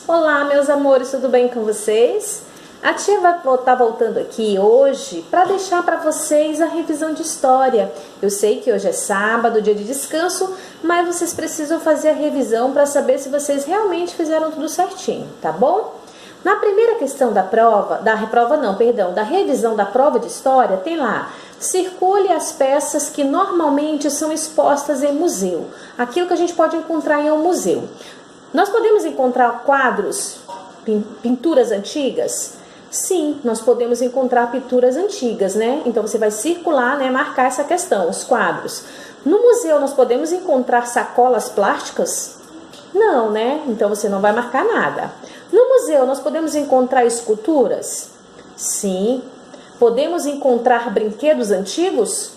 Olá, meus amores, tudo bem com vocês? A tia vai estar voltando aqui hoje para deixar para vocês a revisão de história. Eu sei que hoje é sábado, dia de descanso, mas vocês precisam fazer a revisão para saber se vocês realmente fizeram tudo certinho, tá bom? Na primeira questão da revisão da prova de história, tem lá: circule as peças que normalmente são expostas em museu. Aquilo que a gente pode encontrar em um museu. Nós podemos encontrar quadros, pinturas antigas? Sim, nós podemos encontrar pinturas antigas, né? Então você vai circular, né, marcar essa questão, os quadros. No museu nós podemos encontrar sacolas plásticas? Não, né? Então você não vai marcar nada. No museu nós podemos encontrar esculturas? Sim. Podemos encontrar brinquedos antigos?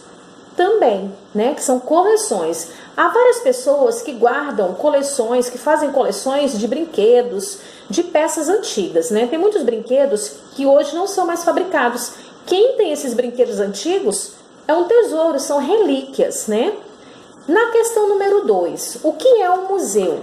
Também, né? Que são coleções. Há várias pessoas que guardam coleções, que fazem coleções de brinquedos, de peças antigas, né? Tem muitos brinquedos que hoje não são mais fabricados. Quem tem esses brinquedos antigos é um tesouro, são relíquias, né? Na questão número 2, o que é um museu?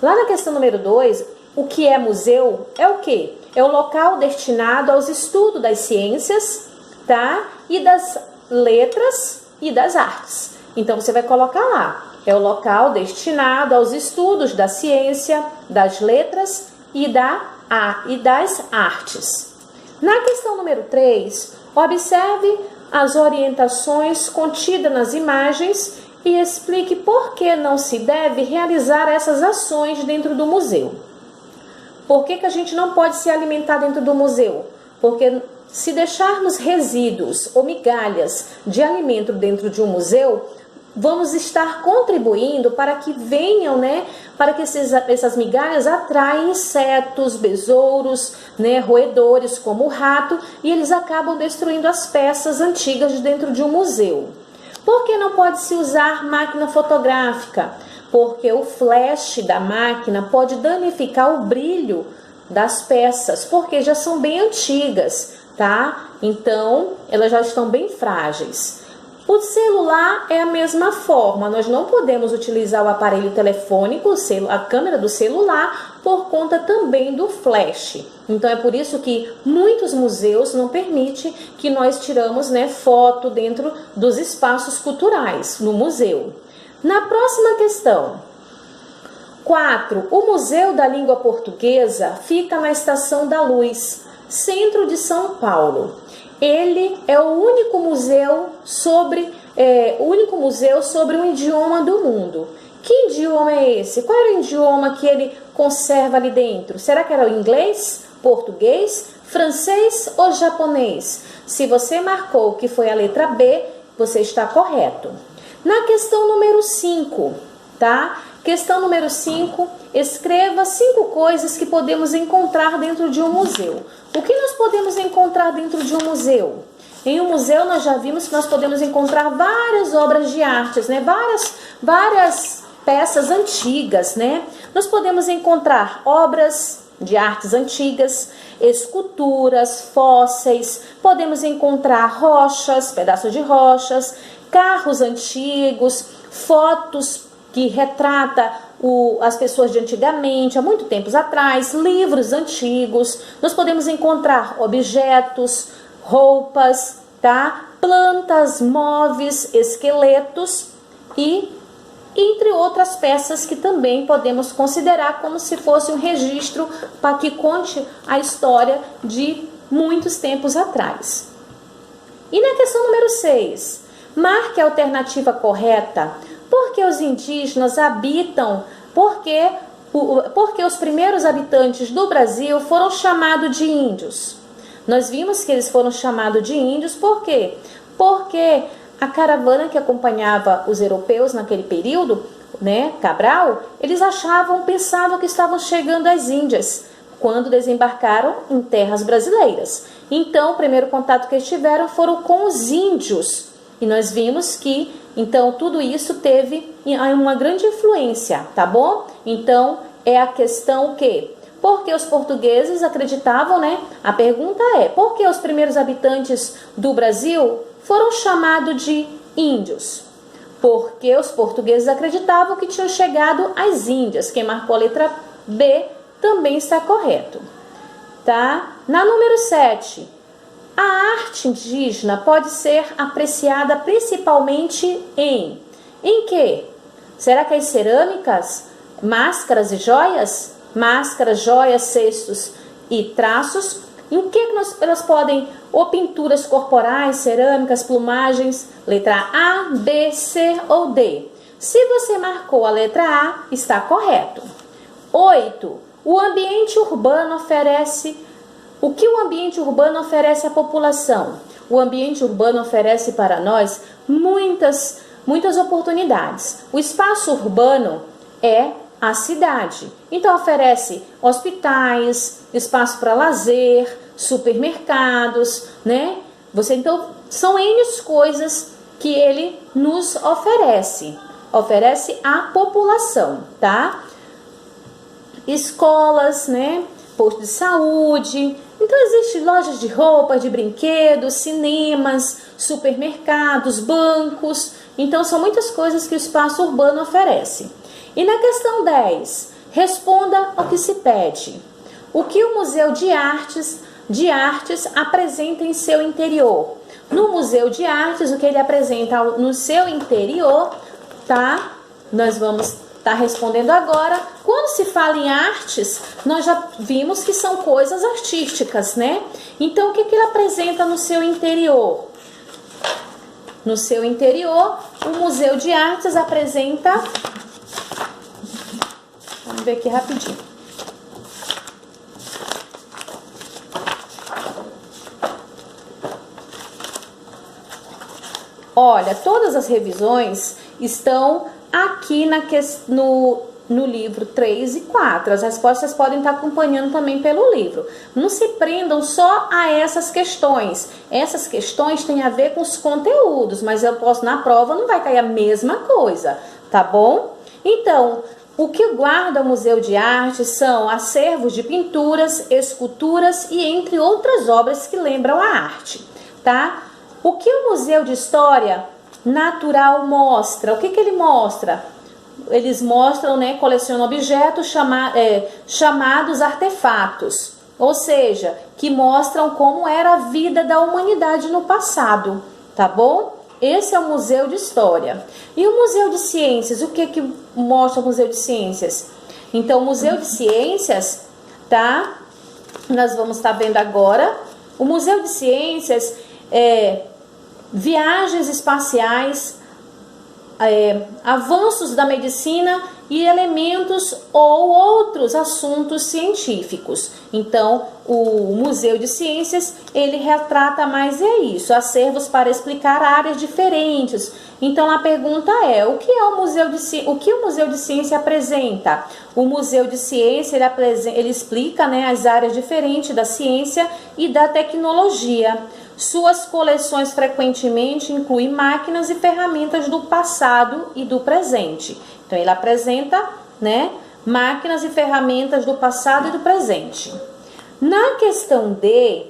Lá na questão número 2, o que é museu é o quê? É o local destinado aos estudos das ciências, tá? E das letras e das artes. Então você vai colocar lá: é o local destinado aos estudos da ciência, das letras e das artes. Na questão número 3, observe as orientações contidas nas imagens e explique por que não se deve realizar essas ações dentro do museu. Por que a gente não pode se alimentar dentro do museu? Porque se deixarmos resíduos ou migalhas de alimento dentro de um museu, vamos estar contribuindo para que venham, né, para que essas migalhas atraem insetos, besouros, né, roedores como o rato, e eles acabam destruindo as peças antigas de dentro de um museu. Por que não pode se usar máquina fotográfica? Porque o flash da máquina pode danificar o brilho das peças, porque já são bem antigas, tá? Então, elas já estão bem frágeis. O celular é a mesma forma, nós não podemos utilizar o aparelho telefônico, a câmera do celular, por conta também do flash. Então é por isso que muitos museus não permitem que nós tiramos, né, foto dentro dos espaços culturais, no museu. Na próxima questão, 4. O Museu da Língua Portuguesa fica na Estação da Luz, centro de São Paulo. Ele é o único museu sobre o idioma do mundo. Que idioma é esse? Qual era o idioma que ele conserva ali dentro? Será que era o inglês, português, francês ou japonês? Se você marcou que foi a letra B, você está correto. Na questão número 5, tá? Questão número 5, escreva 5 coisas que podemos encontrar dentro de um museu. O que nós podemos encontrar dentro de um museu? Em um museu nós já vimos que nós podemos encontrar várias obras de artes, né? Várias peças antigas, né? Nós podemos encontrar obras de artes antigas, esculturas, fósseis, podemos encontrar rochas, pedaços de rochas, carros antigos, fotos que retrata as pessoas de antigamente, há muito tempos atrás, livros antigos. Nós podemos encontrar objetos, roupas, tá? Plantas, móveis, esqueletos e entre outras peças que também podemos considerar como se fosse um registro para que conte a história de muitos tempos atrás. E na questão número 6, marque a alternativa correta. Por que os indígenas habitam? Porque os primeiros habitantes do Brasil foram chamados de índios. Nós vimos que eles foram chamados de índios por quê? Porque a caravana que acompanhava os europeus naquele período, né, Cabral, eles pensavam que estavam chegando às Índias quando desembarcaram em terras brasileiras. Então, o primeiro contato que eles tiveram foram com os índios. E nós vimos que, então, tudo isso teve uma grande influência, tá bom? Então, é a questão que, porque os portugueses acreditavam, né? A pergunta é, por que os primeiros habitantes do Brasil foram chamados de índios? Porque os portugueses acreditavam que tinham chegado às Índias. Quem marcou a letra B também está correto, tá? Na número 7, a arte indígena pode ser apreciada principalmente em quê? Será que as cerâmicas, máscaras e joias? Máscaras, joias, cestos e traços. Em que elas podem, ou pinturas corporais, cerâmicas, plumagens? Letra A, B, C ou D? Se você marcou a letra A, está correto. 8. O ambiente urbano oferece... O que o ambiente urbano oferece à população? O ambiente urbano oferece para nós muitas oportunidades. O espaço urbano é a cidade. Então oferece hospitais, espaço para lazer, supermercados, né? Então são N coisas que ele nos oferece à população, tá? Escolas, né? Posto de saúde. Então existem lojas de roupas, de brinquedos, cinemas, supermercados, bancos. Então são muitas coisas que o espaço urbano oferece. E na questão 10, responda ao que se pede. O que o Museu de Artes apresenta em seu interior? No Museu de Artes, o que ele apresenta no seu interior, tá? Nós vamos estar respondendo agora. Quando se fala em artes, nós já vimos que são coisas artísticas, né? Então, o que ele apresenta no seu interior? No seu interior, o Museu de Artes apresenta... Vamos ver aqui rapidinho. Olha, todas as revisões estão aqui no livro 3 e 4. As respostas podem estar acompanhando também pelo livro. Não se prendam só a essas questões. Essas questões têm a ver com os conteúdos, mas na prova não vai cair a mesma coisa, tá bom? Então, o que guarda o Museu de Arte são acervos de pinturas, esculturas e entre outras obras que lembram a arte, tá? O que o Museu de História Natural mostra? O que ele mostra? Eles mostram, né, colecionam objetos chamados artefatos, ou seja, que mostram como era a vida da humanidade no passado, tá bom? Esse é o Museu de História. E o Museu de Ciências, o que mostra o Museu de Ciências? Então, o Museu de Ciências, tá? Nós vamos estar vendo agora. O Museu de Ciências viagens espaciais, avanços da medicina e elementos ou outros assuntos científicos. Então, o Museu de Ciências, ele retrata mais isso, acervos para explicar áreas diferentes. Então, a pergunta é, o que o Museu de Ciência apresenta? O Museu de Ciência, ele explica, né, as áreas diferentes da ciência e da tecnologia. Suas coleções frequentemente incluem máquinas e ferramentas do passado e do presente. Então, ele apresenta, né, máquinas e ferramentas do passado e do presente. Na questão D,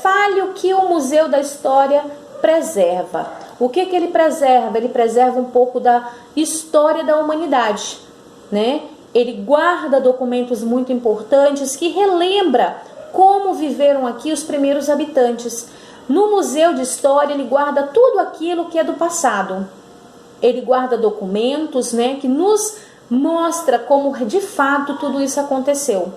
fale o que o Museu da História preserva. O que ele preserva? Ele preserva um pouco da história da humanidade, né? Ele guarda documentos muito importantes que relembra como viveram aqui os primeiros habitantes. No Museu de História, ele guarda tudo aquilo que é do passado. Ele guarda documentos, né, que nos mostra como de fato tudo isso aconteceu.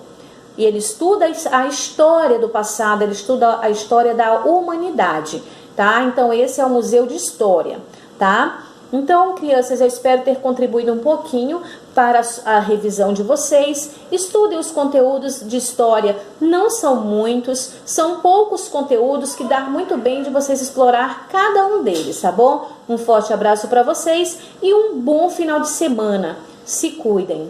E ele estuda a história do passado, ele estuda a história da humanidade, tá? Então, esse é o Museu de História, tá? Então, crianças, eu espero ter contribuído um pouquinho para a revisão de vocês. Estudem os conteúdos de história, não são muitos, são poucos conteúdos que dá muito bem de vocês explorar cada um deles, tá bom? Um forte abraço para vocês e um bom final de semana. Se cuidem!